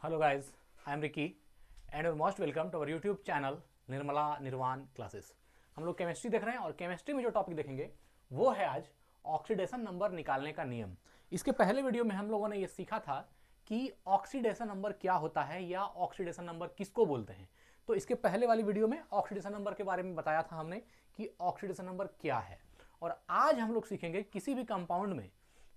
Hello guys, I am Ricky and you're most welcome to our YouTube channel Nirmala निर्वाण classes. हम लोग chemistry देख रहे हैं और केमिस्ट्री में जो टॉपिक देखेंगे वो है आज ऑक्सीडेशन नंबर निकालने का नियम। इसके पहले वीडियो में हम लोगों ने ये सीखा था कि ऑक्सीडेशन नंबर क्या होता है या ऑक्सीडेशन नंबर किसको बोलते हैं। तो इसके पहले वाली वीडियो में ऑक्सीडेशन नंबर के बारे में बताया था हमने कि ऑक्सीडेशन नंबर क्या है। और आज हम लोग सीखेंगे किसी भी कंपाउंड में,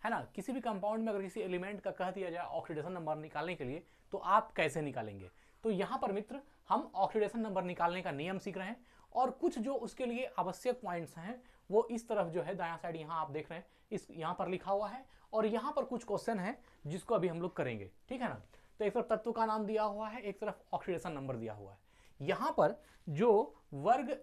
है ना, किसी भी कंपाउंड में अगर किसी एलिमेंट का कह दिया जाए ऑक्सीडेशन नंबर निकालने के लिए तो आप कैसे निकालेंगे। तो यहाँ पर मित्र हम ऑक्सीडेशन नंबर निकालने का नियम सीख रहे हैं और कुछ जो उसके लिए आवश्यक पॉइंट्स हैं वो इस तरफ जो है दायां साइड यहाँ आप देख रहे हैं, इस यहाँ पर लिखा हुआ है और यहाँ पर कुछ क्वेश्चन है जिसको अभी हम लोग करेंगे, ठीक है ना। तो एक तरफ तत्व का नाम दिया हुआ है, एक तरफ ऑक्सीडेशन नंबर दिया हुआ है। यहाँ पर जो वर्ग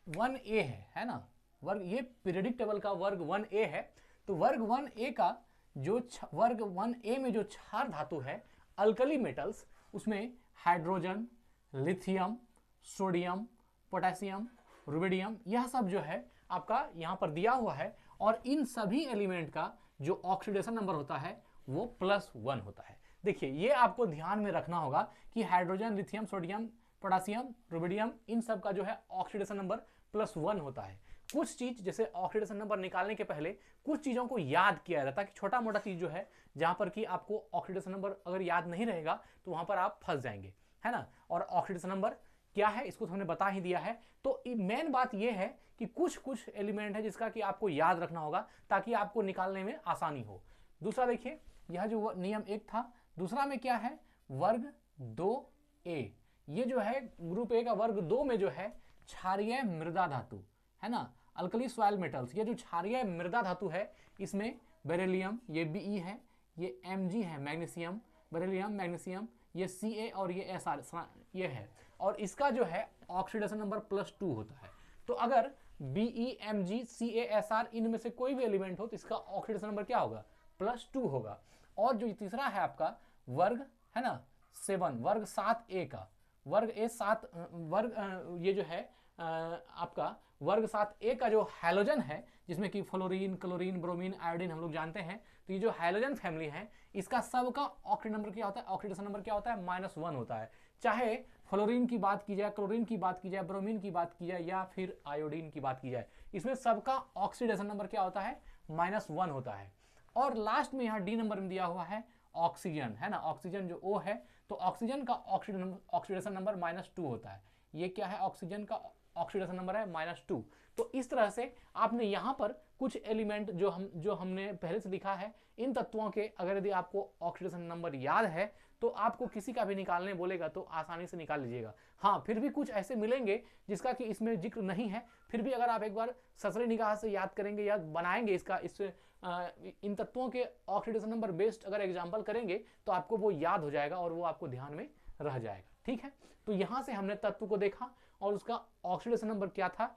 1A है ना, वर्ग ये पीरियडिक टेबल का वर्ग 1A है। तो वर्ग 1A का जो वर्ग 1A में जो क्षार धातु है अल्कली मेटल्स, उसमें hydrogen, lithium, sodium, potassium, rubidium, यह सब जो है आपका यहाँ पर दिया हुआ है और इन सभी एलिमेंट का जो ऑक्सीडेशन नंबर होता है वो +1 होता है। देखिए ये आपको ध्यान में रखना होगा कि hydrogen, lithium, sodium, potassium, rubidium, इन सब का जो है ऑक्सीडेशन नंबर +1 होता है। कुछ चीज जैसे ऑक्सीडेशन नंबर निकालने के पहले कुछ चीजों को याद किया जाता है कि छोटा मोटा चीज जो है जहां पर कि आपको ऑक्सीडेशन नंबर अगर याद नहीं रहेगा तो वहां पर आप फंस जाएंगे, है ना। और ऑक्सीडेशन नंबर क्या है इसको तो हमने बता ही दिया है। तो मेन बात यह है कि कुछ कुछ एलिमेंट है जिसका कि आपको याद रखना होगा ताकि आपको निकालने में आसानी हो। दूसरा देखिए, यह जो नियम 1 था, दूसरा में क्या है, वर्ग 2A। ये जो है ग्रुप ए का वर्ग 2 में जो है क्षारीय मृदा धातु, है ना, अल्कली सॉइल मेटल्स, ये जो क्षारीय मृदा धातु है इसमें बेरिलियम, ये Be है, ये Mg है मैग्नीशियम, बेरिलियम, मैग्नीशियम, ये Ca और ये Sr ये है और इसका जो है ऑक्सीडेशन नंबर +2 होता है। तो अगर Be, Mg, Ca, Sr इनमें से कोई भी एलिमेंट हो तो इसका ऑक्सीडेशन नंबर क्या होगा, +2 होगा। और जो तीसरा है आपका वर्ग, है ना, 7, वर्ग 7A का, वर्ग A7 वर्ग ये जो है आपका वर्ग 7A का जो हैलोजन है जिसमें कि फ्लोरीन, क्लोरीन, ब्रोमीन, आयोडीन हम लोग जानते हैं। तो ये जो हैलोजन फैमिली है इसका सबका ऑक्सीडेशन नंबर क्या होता है, ऑक्सीडेशन नंबर क्या होता है, -1 होता है। चाहे फ्लोरीन की बात की जाए, क्लोरीन की बात की जाए, ब्रोमीन की बात की जाए या फिर आयोडीन की बात की जाए, इसमें सबका ऑक्सीडेशन नंबर क्या होता है, -1 होता है। और लास्ट में यहाँ D नंबर में दिया हुआ है ऑक्सीजन, है ना, ऑक्सीजन जो O है, तो ऑक्सीजन का ऑक्सीडेशन नंबर -2 होता है। ये क्या है, ऑक्सीजन का ऑक्सीडेशन नंबर है -2। तो इस तरह से आपने यहाँ पर कुछ एलिमेंट जो हमने पहले से लिखा है, इन तत्वों के अगर यदि आपको ऑक्सीडेशन नंबर याद है तो आपको किसी का भी निकालने बोलेगा तो आसानी से निकाल लीजिएगा। हाँ, फिर भी कुछ ऐसे मिलेंगे जिसका कि इसमें जिक्र नहीं है, फिर भी अगर आप एक बार ससरी निगाह से याद करेंगे या बनाएंगे इसका इन तत्वों के ऑक्सीडेशन नंबर बेस्ड अगर एग्जाम्पल करेंगे तो आपको वो याद हो जाएगा और वो आपको ध्यान में रह जाएगा, ठीक है। तो यहां से हमने तत्व को देखा और उसका ऑक्सीडेशन नंबर क्या था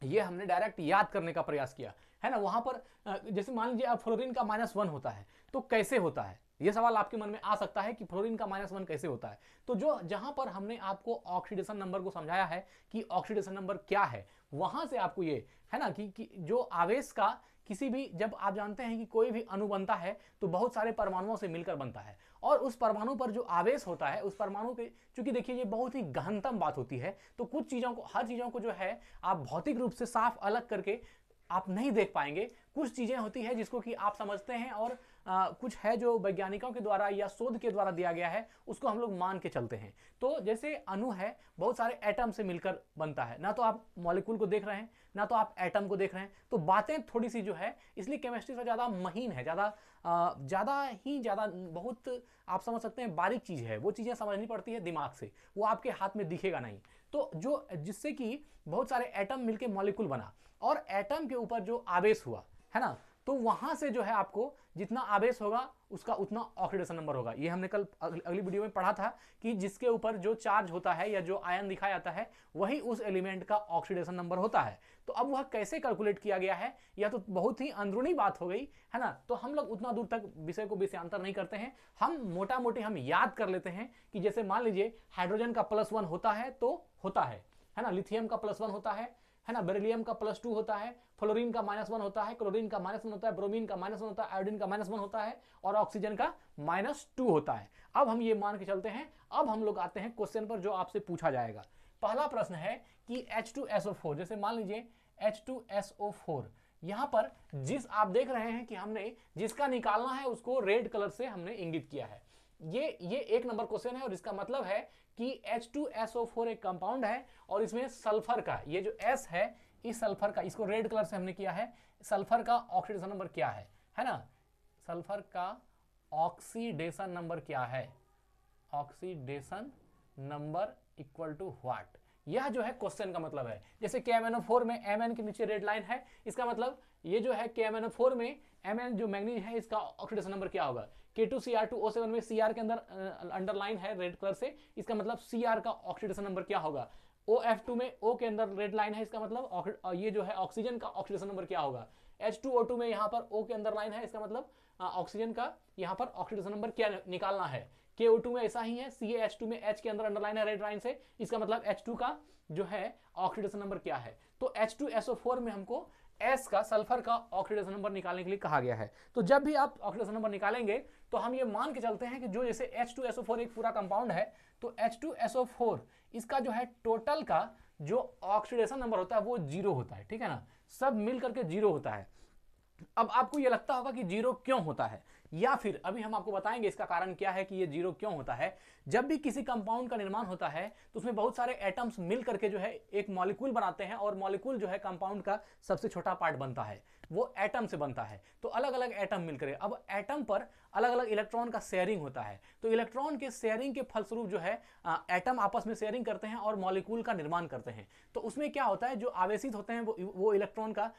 ये हमने डायरेक्ट याद करने का प्रयास किया, है ना। वहां पर जैसे मान लीजिए अब फ्लोरीन का -1 होता है तो कैसे होता है, ये सवाल आपके मन में आ सकता है कि फ्लोरीन का -1 कैसे होता है। तो जो जहां पर हमने आपको ऑक्सीडेशन नंबर को समझाया है कि ऑक्सीडेशन नंबर क्या है, वहां से आपको ये है ना कि जो आवेश का किसी भी, जब आप जानते हैं कि कोई भी अणु बनता है तो बहुत सारे परमाणुओं से मिलकर बनता है और उस परमाणु पर जो आवेश होता है उस परमाणु के, चूंकि देखिए ये बहुत ही गहनतम बात होती है तो कुछ चीजों को, हर चीजों को जो है आप भौतिक रूप से साफ अलग करके आप नहीं देख पाएंगे। कुछ चीजें होती है जिसको कि आप समझते हैं और कुछ है जो वैज्ञानिकों के द्वारा या शोध के द्वारा दिया गया है उसको हम लोग मान के चलते हैं। तो जैसे अणु है बहुत सारे एटम से मिलकर बनता है, ना तो आप मॉलिक्यूल को देख रहे हैं ना तो आप एटम को देख रहे हैं, तो बातें थोड़ी सी जो है इसलिए केमिस्ट्री से ज़्यादा महीन है, ज़्यादा बहुत आप समझ सकते हैं बारीक चीज़ है, वो चीज़ें समझनी पड़ती है दिमाग से, वो आपके हाथ में दिखेगा नहीं। तो जो जिससे कि बहुत सारे एटम मिलके मॉलिक्यूल बना और एटम के ऊपर जो आवेश हुआ, है ना, तो वहां से जो है आपको जितना आवेश होगा उसका उतना ऑक्सीडेशन नंबर होगा। ये हमने कल अगली वीडियो में पढ़ा था कि जिसके ऊपर जो चार्ज होता है या जो आयन दिखाया जाता है वही उस एलिमेंट का ऑक्सीडेशन नंबर होता है। तो अब वह कैसे कैलकुलेट किया गया है यह तो बहुत ही अंदरूनी बात हो गई, है ना। तो हम लोग उतना दूर तक विषय को विषयांतर नहीं करते हैं, हम मोटा मोटी हम याद कर लेते हैं कि जैसे मान लीजिए हाइड्रोजन का +1 होता है तो होता है ना, लिथियम का +1 होता है, है ना। बेरिलियम का +2 होता है, फ्लोरीन का -1 होता है, क्लोरीन का -1 होता है, ब्रोमीन का -1 होता है, आयोडीन का -1 होता है और ऑक्सीजन का -2 होता है। अब हम ये मान के चलते हैं। अब हम लोग आते हैं क्वेश्चन पर जो आपसे पूछा जाएगा। पहला प्रश्न है कि H2SO4, जैसे मान लीजिए H2SO4, यहां पर जिस आप देख रहे हैं कि हमने जिसका निकालना है उसको रेड कलर से हमने इंगित किया है। ये 1 नंबर क्वेश्चन है और इसका मतलब है कि H2SO4 एक कंपाउंड है और इसमें सल्फर का ये जो S है, इस सल्फर का, इसको रेड कलर से हमने किया है। सल्फर का ऑक्सीडेशन नंबर क्या है ना। सल्फर का ऑक्सीडेशन नंबर क्या है, oxidation number equal to what, यह जो है क्वेश्चन का मतलब है। जैसे KMnO4 में Mn के नीचे रेड लाइन है, इसका मतलब ये जो है KMnO4 में Mn जो मैग्नीज है इसका ऑक्सीडेशन नंबर क्या होगा। K2Cr2O7 में Cr के अंदर अंडरलाइन है रेड कलर से, इसका मतलब Cr का ऑक्सीडेशन नंबर क्या होगा। OF2 में O के अंदर रेड लाइन है, इसका मतलब ये जो है ऑक्सीजन का ऑक्सीडेशन नंबर क्या होगा। H2O2 में यहाँ पर O के अंदर लाइन है, इसका मतलब ऑक्सीजन का यहाँ पर ऑक्सीडेशन नंबर क्या निकालना है। KO2 में ऐसा ही है, CaH2 में H के अंदर अंडरलाइन है रेड लाइन से, इसका मतलब H2 का जो है ऑक्सीडेशन नंबर क्या है। तो H2SO4 में हमको S का, सल्फर का ऑक्सीडेशन नंबर निकालने के लिए कहा गया है। तो जब भी आप ऑक्सीडेशन नंबर निकालेंगे तो हम ये मान के चलते हैं कि जो जैसे H2SO4 एक पूरा कंपाउंड है, तो H2SO4 इसका जो है टोटल का जो ऑक्सीडेशन नंबर होता है वो 0 होता है, ठीक है ना, सब मिल करके 0 होता है। अब आपको ये लगता होगा कि 0 क्यों होता है, या फिर अभी हम आपको बताएंगे इसका कारण क्या है कि ये 0 क्यों होता है। जब भी किसी कंपाउंड का निर्माण होता है तो उसमें बहुत सारे एटम्स मिल करके जो है एक मॉलिक्यूल बनाते हैं और मॉलिक्यूल जो है कंपाउंड का सबसे छोटा पार्ट बनता है, वो एटम से बनता है। तो अलग अलग एटम मिलकर, अब एटम पर अलग अलग इलेक्ट्रॉन का शेयरिंग होता है, तो इलेक्ट्रॉन के शेयरिंग के फलस्वरूप जो है एटम आपस में शेयरिंग करते हैं और मॉलिक्यूल का निर्माण करते हैं। तो उसमें क्या होता है, जो आवेशित होते हैं वो इलेक्ट्रॉन का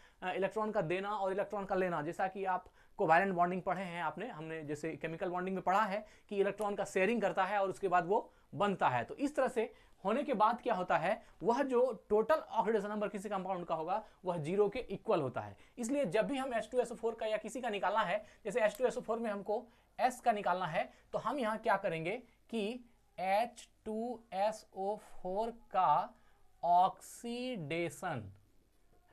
देना और इलेक्ट्रॉन का लेना, जैसा कि आप कोवैलेंट बॉन्डिंग पढ़े हैं हमने जैसे केमिकल बॉन्डिंग में पढ़ा है कि इलेक्ट्रॉन का शेयरिंग करता है और उसके बाद वो बनता है। तो इस तरह से होने के बाद क्या होता है, वह जो टोटल ऑक्सीडेशन नंबर किसी कंपाउंड का होगा वह 0 के इक्वल होता है। इसलिए जब भी हम H2SO4 का या किसी का निकालना है, जैसे H2SO4 में हमको S का निकालना है, तो हम यहाँ क्या करेंगे कि H2SO4 का ऑक्सीडेशन,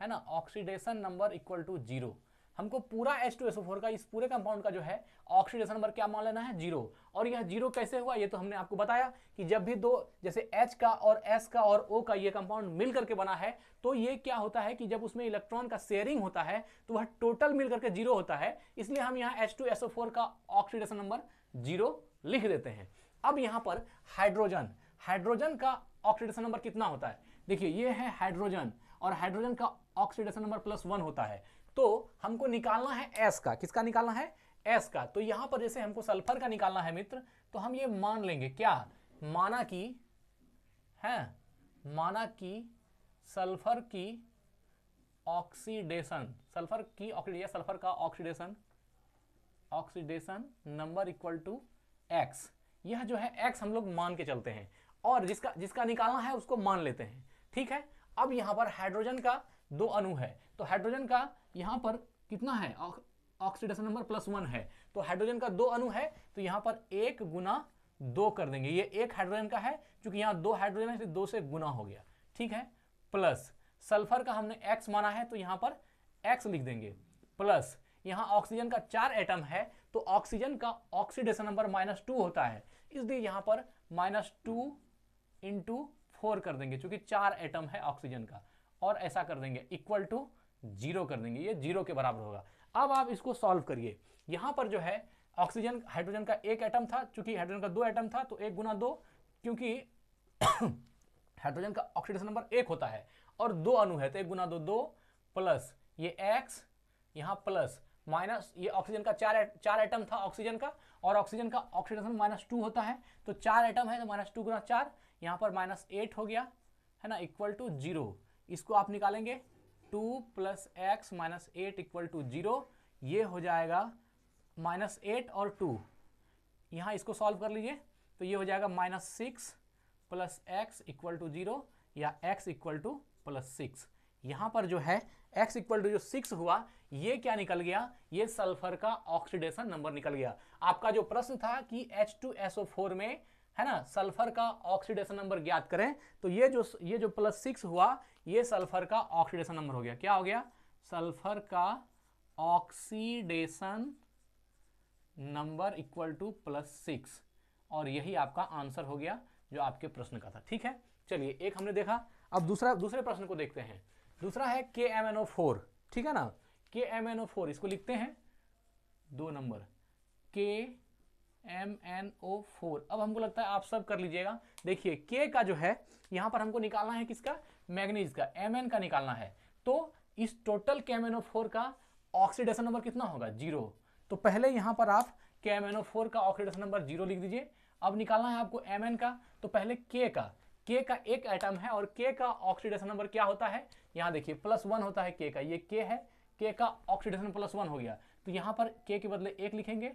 है ना, ऑक्सीडेशन नंबर इक्वल टू 0। हमको पूरा H2SO4 का, इस पूरे कंपाउंड का जो है ऑक्सीडेशन नंबर क्या मान लेना है, 0। और यह 0 कैसे हुआ, ये तो हमने आपको बताया कि जब भी दो, जैसे H का और S का और O का ये कंपाउंड मिल करके बना है, तो ये क्या होता है कि जब उसमें इलेक्ट्रॉन का शेयरिंग होता है तो वह टोटल मिल करके 0 होता है। इसलिए हम यहाँ H2SO4 का ऑक्सीडेशन नंबर 0 लिख देते हैं। अब यहाँ पर हाइड्रोजन का ऑक्सीडेशन नंबर कितना होता है, देखिए ये है हाइड्रोजन, और हाइड्रोजन का ऑक्सीडेशन नंबर +1 होता है। तो हमको निकालना है S का, किसका निकालना है, S का। तो यहां पर जैसे हमको सल्फर का निकालना है मित्र, तो हम ये मान लेंगे क्या, माना कि सल्फर की ऑक्सीडेशन, सल्फर का oxidation number equal to X। यह जो है X हम लोग मान के चलते हैं और जिसका निकालना है उसको मान लेते हैं, ठीक है। अब यहां पर हाइड्रोजन का 2 अणु है, तो हाइड्रोजन का यहां पर कितना है, ऑक्सीडेशन नंबर +1 है। तो हाइड्रोजन का 2 अणु है, तो यहां पर 1 गुना 2 कर देंगे, ये 1 हाइड्रोजन का है, क्योंकि यहां 2 हाइड्रोजन है, 2 से गुना हो गया, ठीक है। प्लस सल्फर का हमने X माना है, तो यहां पर X लिख देंगे, प्लस यहां ऑक्सीजन का 4 एटम है, तो ऑक्सीजन का ऑक्सीडेशन नंबर -2 होता है, इसलिए यहां पर -2 × 4 कर देंगे, क्योंकि 4 एटम है ऑक्सीजन का, और ऐसा कर देंगे इक्वल टू 0 कर देंगे, ये 0 के बराबर होगा। अब आप इसको सॉल्व करिए। यहां पर जो है हाइड्रोजन का 1 एटम था, चूंकि हाइड्रोजन का 2 एटम था तो 1 गुना 2, क्योंकि हाइड्रोजन का ऑक्सीडेशन नंबर 1 होता है और 2 अणु है, तो 1 गुना 2 2, प्लस ये X, यहां प्लस माइनस, ये ऑक्सीजन का 4 एटम था ऑक्सीजन का, और ऑक्सीजन का ऑक्सीडेशन -2 होता है, तो 4 एटम है तो -2 गुना 4, यहां पर -8 हो गया, है ना, इक्वल टू 0। इसको आप निकालेंगे 2 + X - 8 इक्वल टू 0, ये हो जाएगा -8 और 2, यहाँ इसको सॉल्व कर लीजिए, तो ये हो जाएगा -6 + X इक्वल टू 0, या X इक्वल टू +6। यहाँ पर जो है X इक्वल टू जो 6 हुआ, ये क्या निकल गया, ये सल्फर का ऑक्सीडेशन नंबर निकल गया। आपका जो प्रश्न था कि H2SO4 में है ना, सल्फर का ऑक्सीडेशन नंबर ज्ञात करें, तो ये जो +6 हुआ, ये सल्फर का ऑक्सीडेशन नंबर हो गया। क्या हो गया? सल्फर का ऑक्सीडेशन नंबर इक्वल टू +6, और यही आपका आंसर हो गया जो आपके प्रश्न का था। ठीक है, चलिए एक हमने देखा। अब दूसरे प्रश्न को देखते हैं। दूसरा है KMnO4, ठीक है ना, KMnO4 इसको लिखते हैं 2 नंबर KMnO4। अब हमको लगता है आप सब कर लीजिएगा। देखिए K का जो है यहां पर हमको निकालना है किसका? मैग्नीज का। Mn का निकालना है, तो इस टोटल KMnO4 का ऑक्सीडेशन नंबर कितना होगा? 0। तो पहले यहां पर आप KMnO4 का ऑक्सीडेशन नंबर 0 लिख दीजिए। अब निकालना है आपको Mn का, तो पहले K का एक एटम है और K का ऑक्सीडेशन नंबर क्या होता है? यहाँ देखिए +1 होता है K का, ये K है, K का ऑक्सीडेशन +1 हो गया, तो यहाँ पर K के बदले 1 लिखेंगे,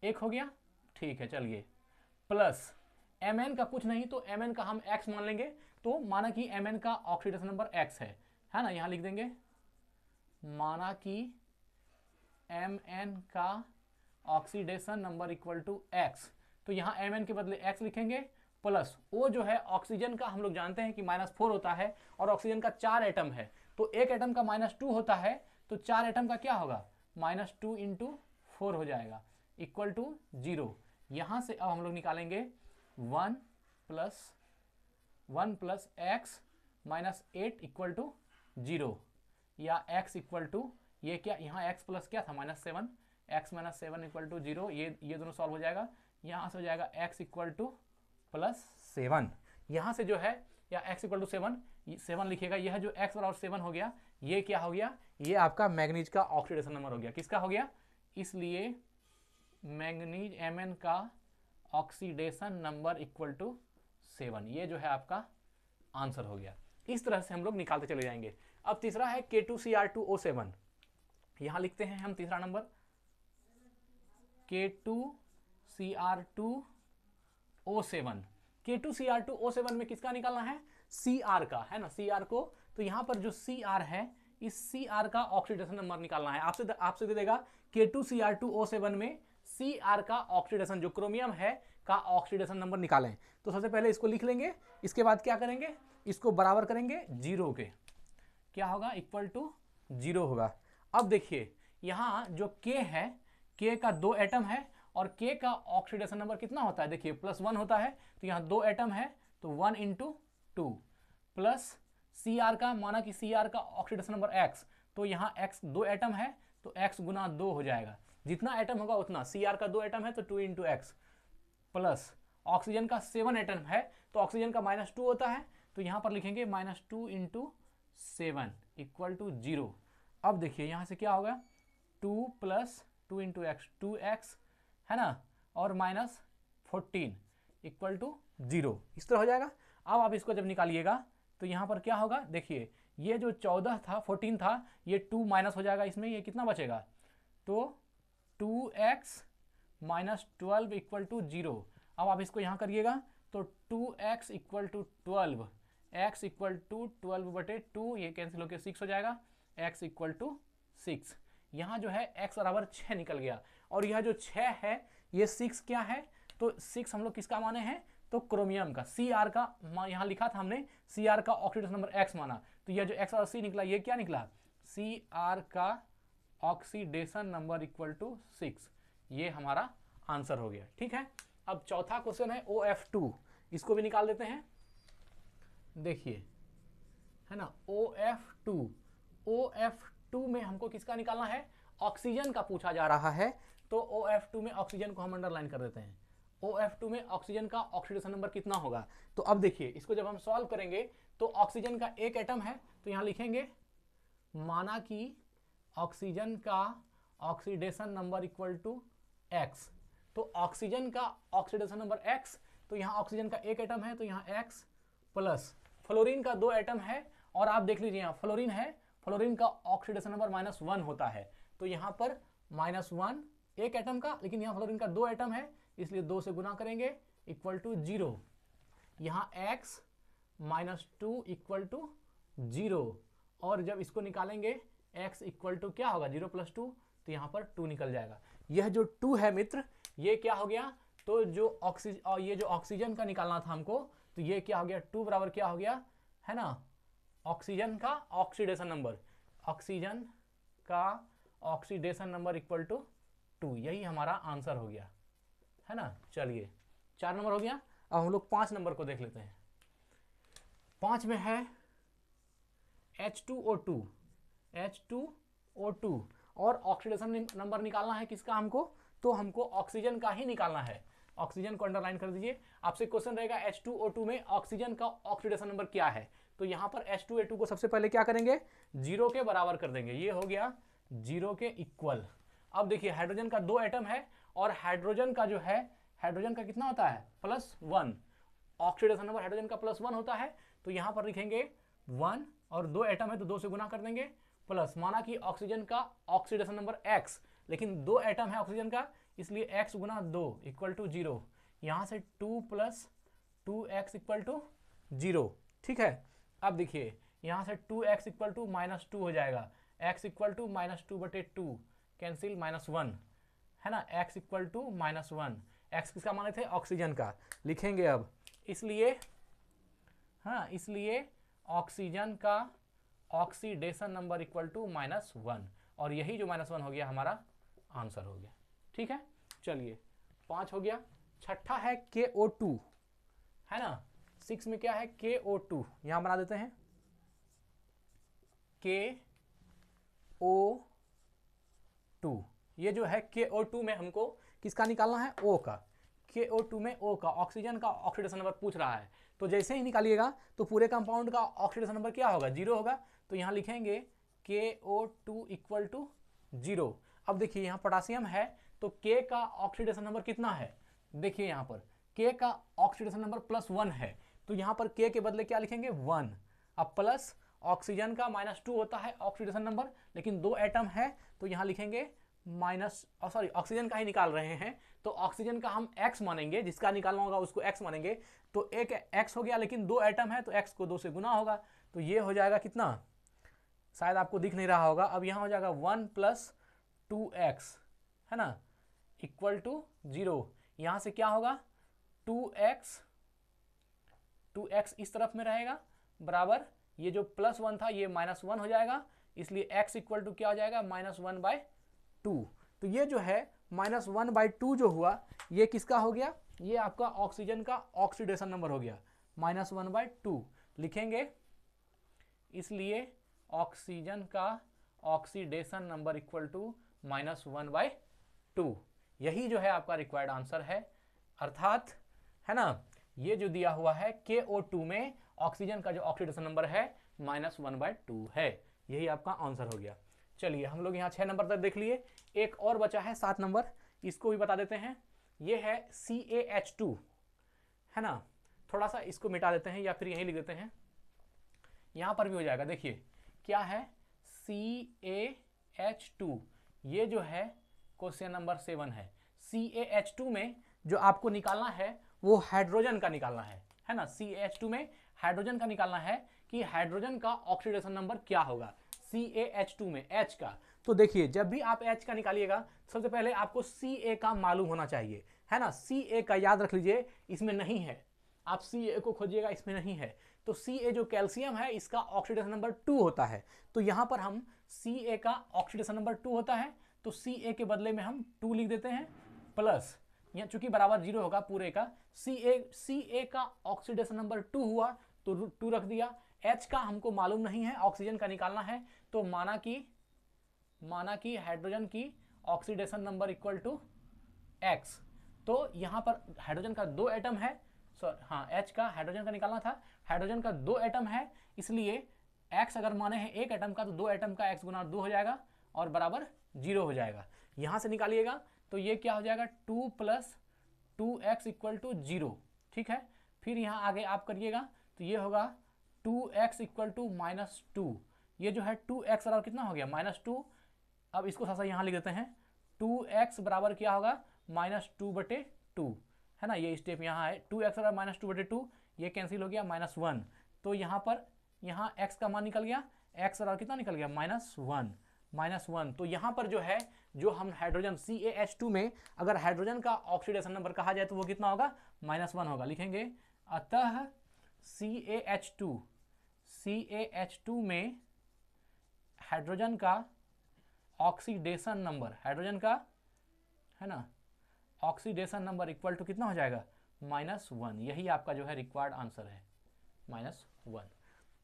1 हो गया। ठीक है, चलिए प्लस Mn का कुछ नहीं, तो Mn का हम X मान लेंगे, तो माना कि Mn का ऑक्सीडेशन नंबर X है ना, यहाँ लिख देंगे माना कि Mn का oxidation number equal to X, तो यहाँ Mn के बदले X लिखेंगे, प्लस O जो है ऑक्सीजन का हम लोग जानते हैं कि -4 होता है, और ऑक्सीजन का 4 एटम है, तो एक एटम का -2 होता है, तो 4 एटम का क्या होगा? -2 × 4 हो जाएगा, इक्वल टू 0। यहाँ से अब हम लोग निकालेंगे 1 + x - 8 इक्वल टू 0, या x इक्वल टू ये क्या, यहाँ x प्लस क्या था? -7, x - 7 इक्वल टू 0, ये दोनों सॉल्व हो जाएगा। यहाँ से हो जाएगा x इक्वल टू +7, यहाँ से जो है, या x इक्वल टू 7 लिखिएगा, यह जो x बराबर 7 हो गया, ये क्या हो गया? ये आपका मैग्नीज का ऑक्सीडेशन नंबर हो गया। किसका हो गया? इसलिए मैग्नीज Mn का ऑक्सीडेशन नंबर इक्वल टू 7, ये जो है आपका आंसर हो गया। इस तरह से हम लोग निकालते चले जाएंगे। अब तीसरा है K2Cr2O7, यहां लिखते हैं हम तीसरा नंबर K2Cr2O7। K2Cr2O7 में किसका निकालना है? Cr का, है ना, Cr को। तो यहाँ पर जो Cr है, इस Cr का ऑक्सीडेशन नंबर निकालना है। आपसे दे देगा K2Cr2O7 में Cr का ऑक्सीडेशन, जो क्रोमियम है, का ऑक्सीडेशन नंबर निकालें। तो सबसे पहले इसको लिख लेंगे, इसके बाद क्या करेंगे? इसको बराबर करेंगे 0 के, क्या होगा? इक्वल टू 0 होगा। अब देखिए यहाँ जो K है, K का 2 एटम है, और K का ऑक्सीडेशन नंबर कितना होता है? देखिए +1 होता है, तो यहाँ 2 एटम है, तो 1 × 2, प्लस Cr का, माना कि Cr का ऑक्सीडेशन नंबर X, तो यहाँ X 2 एटम है, तो X × 2 हो जाएगा, जितना एटम होगा उतना। Cr का 2 एटम है, तो 2 × X, प्लस ऑक्सीजन का 7 एटम है, तो ऑक्सीजन का -2 होता है, तो यहाँ पर लिखेंगे -2 × 7 इक्वल टू 0। अब देखिए यहाँ से क्या होगा? 2 + 2 × x, 2x, है ना, और -14 इक्वल टू 0, इस तरह हो जाएगा। अब आप इसको जब निकालिएगा, तो यहाँ पर क्या होगा? देखिए ये जो 14 था, 14 था, ये 2 माइनस हो जाएगा इसमें, ये कितना बचेगा? तो 2x - 12 इक्वल टू 0। अब आप इसको यहाँ करिएगा, तो 2x equal to 12, x equal to 12/2, ये कैंसिल होकर 6 हो जाएगा, x इक्वल टू 6। यहाँ जो है x बराबर 6 निकल गया, और यह जो 6 है, ये 6 क्या है? तो 6 हम लोग किसका माने हैं? तो क्रोमियम का, Cr का, यहाँ लिखा था हमने Cr का ऑक्सीडेशन नंबर X माना, तो यह जो X और C निकला, ये क्या निकला? Cr का ऑक्सीडेशन नंबर इक्वल टू 6, ये हमारा आंसर हो गया। ठीक है, अब चौथा क्वेश्चन है OF2, इसको भी निकाल देते हैं। देखिए, है ना, OF2 में हमको किसका निकालना है? ऑक्सीजन का पूछा जा रहा है, तो OF2 में ऑक्सीजन को हम अंडरलाइन कर देते हैं। OF2 में ऑक्सीजन का ऑक्सीडेशन नंबर कितना होगा? तो अब देखिए इसको जब हम सॉल्व करेंगे, तो ऑक्सीजन का 1 एटम है, तो यहाँ लिखेंगे माना कि ऑक्सीजन का oxidation number equal to X, तो ऑक्सीजन का ऑक्सीडेशन नंबर X, तो यहाँ ऑक्सीजन का 1 एटम है, तो यहाँ X, प्लस फ्लोरीन का 2 एटम है, और आप देख लीजिए यहाँ फ्लोरीन है, फ्लोरीन का ऑक्सीडेशन नंबर -1 होता है, तो यहाँ पर -1 1 एटम का, लेकिन यहाँ फ्लोरीन का 2 एटम है, इसलिए 2 से गुना करेंगे, इक्वल टू 0। यहाँ x -2 इक्वल टू 0, और जब इसको निकालेंगे x इक्वल टू क्या होगा? 0 + 2, तो यहाँ पर 2 निकल जाएगा। यह जो 2 है मित्र, ये क्या हो गया? तो जो ऑक्सीजन, ये जो ऑक्सीजन का निकालना था हमको, तो ये क्या हो गया, 2 बराबर क्या हो गया, है ना, ऑक्सीजन का ऑक्सीडेशन नंबर, ऑक्सीजन का ऑक्सीडेशन नंबर इक्वल टू 2, यही हमारा आंसर हो गया, है ना। चलिए 4 नंबर हो गया। अब हम लोग 5 नंबर को देख लेते हैं। 5 में है H2O2, H2O2 और ऑक्सीडेशन नंबर निकालना है किसका हमको, तो हमको ऑक्सीजन का ही निकालना है। ऑक्सीजन को अंडरलाइन कर दीजिए। आपसे क्वेश्चन रहेगा H2O2 में ऑक्सीजन का ऑक्सीडेशन नंबर क्या है, तो यहाँ पर H2O2 को सबसे पहले क्या करेंगे, 0 के बराबर कर देंगे, ये हो गया 0 के इक्वल। अब देखिए हाइड्रोजन का 2 एटम है और हाइड्रोजन का जो है, हाइड्रोजन का कितना होता है, +1, ऑक्सीडेशन नंबर हाइड्रोजन का +1 होता है, तो यहाँ पर लिखेंगे 1 और 2 एटम है तो 2 से गुना कर देंगे, प्लस माना कि ऑक्सीजन का ऑक्सीडेशन नंबर x, लेकिन 2 एटम है ऑक्सीजन का, इसलिए x गुना 2 इक्वल टू 0, यहाँ से 2 + 2x इक्वल टू 0, ठीक है। अब देखिए यहाँ से 2x इक्वल टू -2 हो जाएगा, x इक्वल टू -2/2 कैंसिल, -1, है ना, x इक्वल टू -1, x किसका माने थे, ऑक्सीजन का, लिखेंगे अब, इसलिए हाँ, इसलिए ऑक्सीजन का ऑक्सीडेशन नंबर इक्वल टू -1, और यही जो -1 हो गया हमारा आंसर हो गया, ठीक है। चलिए 5 हो गया। छठा है KO2, है ना। 6 में क्या है, KO2, यहां बना देते हैं KO2, ये जो है KO2 में हमको किसका निकालना है, O का। KO2 में O का, ऑक्सीजन का ऑक्सीडेशन नंबर पूछ रहा है, तो जैसे ही निकालिएगा तो पूरे कंपाउंड का ऑक्सीडेशन नंबर क्या होगा, 0 होगा, तो यहाँ लिखेंगे KO2 इक्वल टू 0। अब देखिए यहाँ पोटासियम है तो K का ऑक्सीडेशन नंबर कितना है, देखिए यहाँ पर K का ऑक्सीडेशन नंबर +1 है, तो यहाँ पर K के बदले क्या लिखेंगे, 1। अब प्लस ऑक्सीजन का -2 होता है ऑक्सीडेशन नंबर, लेकिन 2 एटम है तो यहाँ लिखेंगे ऑक्सीजन का ही निकाल रहे हैं, तो ऑक्सीजन का हम x मानेंगे, जिसका निकालना होगा उसको x मानेंगे, तो एक x हो गया, लेकिन 2 एटम है तो x को 2 से गुना होगा, तो ये हो जाएगा कितना, शायद आपको दिख नहीं रहा होगा, अब यहाँ हो जाएगा 1 + 2x, है ना, इक्वल टू 0। यहाँ से क्या होगा, 2x इस तरफ में रहेगा, बराबर ये जो +1 था ये -1 हो जाएगा, इसलिए x इक्वल टू क्या हो जाएगा, -1/2। तो ये जो है -1/2 जो हुआ, ये किसका हो गया, ये आपका ऑक्सीजन का ऑक्सीडेशन नंबर हो गया, -1/2 लिखेंगे, इसलिए ऑक्सीजन का ऑक्सीडेशन नंबर इक्वल टू -1/2, यही जो है आपका रिक्वायर्ड आंसर है। अर्थात, है ना, ये जो दिया हुआ है KO2 में ऑक्सीजन का जो ऑक्सीडेशन नंबर है -1/2 है, यही आपका आंसर हो गया। चलिए हम लोग यहाँ 6 नंबर तक देख लिए, एक और बचा है 7 नंबर, इसको भी बता देते हैं। ये है CaH2, है ना, थोड़ा सा इसको मिटा देते हैं या फिर यहीं लिख देते हैं, यहाँ पर भी हो जाएगा। देखिए क्या है, CaH2, ये जो है क्वेश्चन नंबर 7 है। CaH2 में जो आपको निकालना है वो हाइड्रोजन का निकालना है ना, CaH2 में हाइड्रोजन का निकालना है कि हाइड्रोजन का ऑक्सीडेशन नंबर क्या होगा CaH2 में, H का। तो देखिए जब भी आप H का निकालिएगा, सबसे पहले आपको Ca का मालूम होना चाहिए, है ना, Ca का याद रख लीजिए, इसमें नहीं है, आप Ca को खोजिएगा, इसमें नहीं है। तो Ca जो कैल्शियम है इसका ऑक्सीडेशन नंबर 2 होता है, तो यहाँ पर हम Ca का ऑक्सीडेशन नंबर 2 होता है, तो Ca के बदले में हम 2 लिख देते हैं, प्लस यहाँ चूंकि बराबर 0 होगा पूरे का, Ca का ऑक्सीडेशन नंबर 2 हुआ तो 2 रख दिया। H का हमको मालूम नहीं है, ऑक्सीजन का निकालना है, तो माना कि हाइड्रोजन की oxidation number equal to x, तो यहाँ पर हाइड्रोजन का 2 एटम है, हाँ H का हाइड्रोजन का निकालना था, हाइड्रोजन का 2 एटम है, इसलिए x अगर माने हैं 1 एटम का तो 2 एटम का x गुना 2 हो जाएगा और बराबर 0 हो जाएगा। यहाँ से निकालिएगा तो ये क्या हो जाएगा, 2 + 2x इक्वल टू 0, ठीक है। फिर यहाँ आगे आप करिएगा तो ये होगा 2x इक्वल टू -2, ये जो है 2x बराबर कितना हो गया, -2। अब इसको थोड़ा सा यहाँ लिख देते हैं, 2x बराबर क्या होगा, -2/2, है ना, ये स्टेप यहाँ है, 2x बराबर -2/2, ये कैंसिल हो गया, -1, तो यहाँ पर यहाँ x का मान निकल गया, x बराबर कितना निकल गया, -1, -1। तो यहाँ पर जो है जो हम हाइड्रोजन CaH2 में अगर हाइड्रोजन का ऑक्सीडेशन नंबर कहा जाए तो वो कितना होगा, -1 होगा। लिखेंगे अतः CaH2 में हाइड्रोजन का ऑक्सीडेशन नंबर, हाइड्रोजन का है ना ऑक्सीडेशन नंबर इक्वल टू कितना हो जाएगा, -1। यही आपका जो है रिक्वायर्ड आंसर है, -1।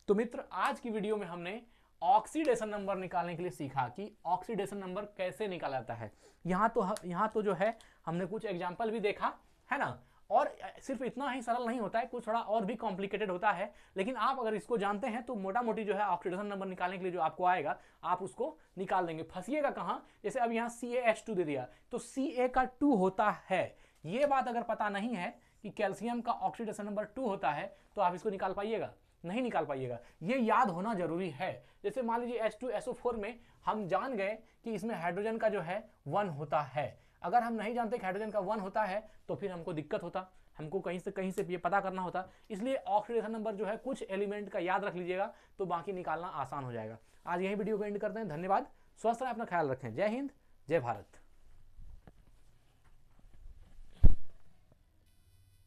तो मित्र आज की वीडियो में हमने ऑक्सीडेशन नंबर निकालने के लिए सीखा कि ऑक्सीडेशन नंबर कैसे निकाला जाता है। यहाँ तो जो है हमने कुछ एग्जाम्पल भी देखा है ना, और सिर्फ इतना ही सरल नहीं होता है, कुछ थोड़ा और भी कॉम्प्लिकेटेड होता है। लेकिन आप अगर इसको जानते हैं तो मोटा मोटी जो है ऑक्सीडेशन नंबर निकालने के लिए जो आपको आएगा आप उसको निकाल देंगे। फंसिएगा कहाँ, जैसे अब यहाँ CaH2 दे दिया तो Ca का 2 होता है। ये बात अगर पता नहीं है कि कैल्शियम का ऑक्सीडेशन नंबर 2 होता है तो आप इसको निकाल पाइएगा, नहीं निकाल पाइएगा। ये याद होना जरूरी है। जैसे मान लीजिए H2SO4 में हम जान गए कि इसमें हाइड्रोजन का जो है 1 होता है। अगर हम नहीं जानते कि हाइड्रोजन का 1 होता है तो फिर हमको दिक्कत होता, हमको कहीं से ये पता करना होता। इसलिए ऑक्सीडेशन नंबर जो है कुछ एलिमेंट का याद रख लीजिएगा तो बाकी निकालना आसान हो जाएगा। आज यही वीडियो को एंड करते हैं। धन्यवाद, स्वस्थ रहें, अपना ख्याल रखें। जय हिंद, जय भारत।